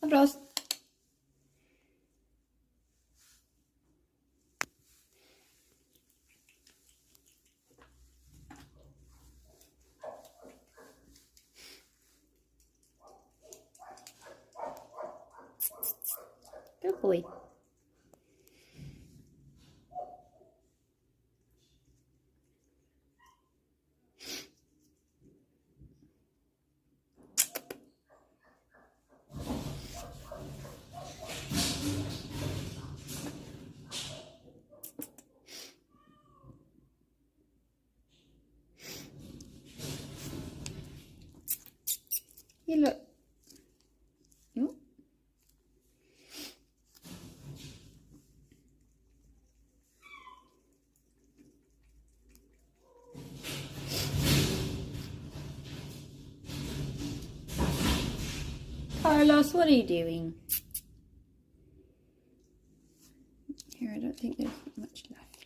Applause. Good boy. You look. Oh. Carlos, what are you doing? Here, I don't think there's much left.